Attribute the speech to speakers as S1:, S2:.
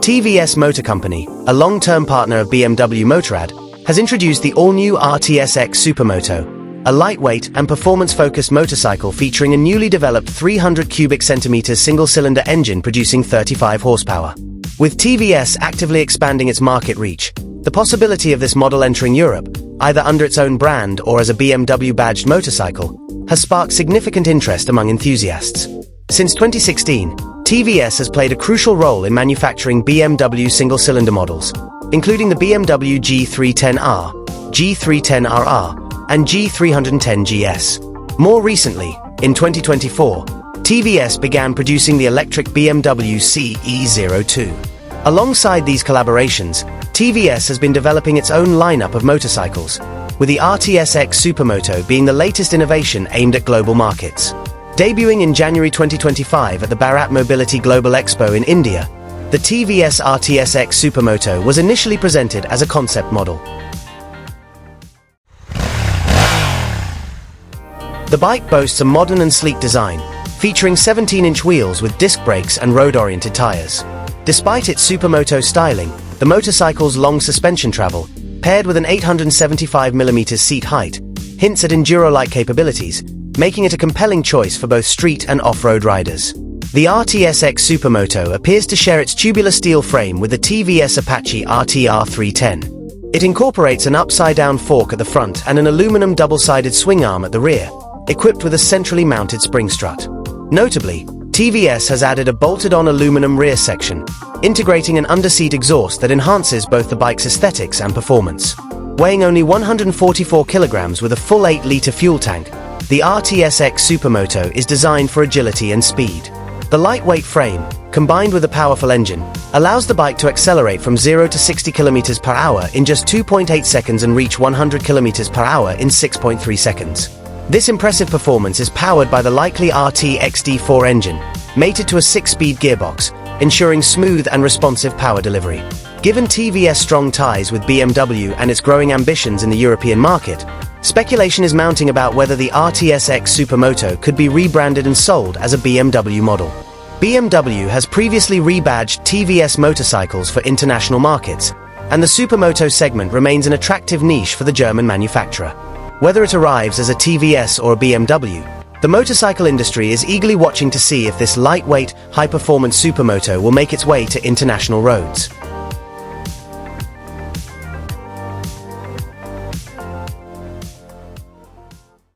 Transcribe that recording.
S1: TVS Motor Company, a long-term partner of BMW Motorrad, has introduced the all-new RTS X Supermoto, a lightweight and performance-focused motorcycle featuring a newly developed 300 cubic centimeters single-cylinder engine producing 35 horsepower. With TVS actively expanding its market reach, the possibility of this model entering Europe, either under its own brand or as a BMW badged motorcycle, has sparked significant interest among enthusiasts. Since 2016, TVS has played a crucial role in manufacturing BMW single-cylinder models, including the BMW G310R, G310RR, and G310GS. More recently, in 2024, TVS began producing the electric BMW CE02. Alongside these collaborations, TVS has been developing its own lineup of motorcycles, with the RTS X Supermoto being the latest innovation aimed at global markets. Debuting in January 2025 at the Bharat Mobility Global Expo in India, the TVS RTS X Supermoto was initially presented as a concept model. The bike boasts a modern and sleek design, featuring 17-inch wheels with disc brakes and road-oriented tires. Despite its supermoto styling, the motorcycle's long suspension travel, paired with an 875mm seat height, hints at enduro-like capabilities, making it a compelling choice for both street and off-road riders. The RTS X Supermoto appears to share its tubular steel frame with the TVS Apache RTR 310. It incorporates an upside-down fork at the front and an aluminum double-sided swing arm at the rear, equipped with a centrally mounted spring strut. Notably, TVS has added a bolted-on aluminum rear section, integrating an underseat exhaust that enhances both the bike's aesthetics and performance. Weighing only 144 kilograms with a full 8-liter fuel tank, the RTS X Supermoto is designed for agility and speed. The lightweight frame, combined with a powerful engine, allows the bike to accelerate from 0 to 60 km per hour in just 2.8 seconds and reach 100 km per hour in 6.3 seconds. This impressive performance is powered by the Likely RT XD4 engine, mated to a 6-speed gearbox, ensuring smooth and responsive power delivery. Given TVS' strong ties with BMW and its growing ambitions in the European market, speculation is mounting about whether the RTS X Supermoto could be rebranded and sold as a BMW model. BMW has previously rebadged TVS motorcycles for international markets, and the Supermoto segment remains an attractive niche for the German manufacturer. Whether it arrives as a TVS or a BMW, the motorcycle industry is eagerly watching to see if this lightweight, high-performance supermoto will make its way to international roads.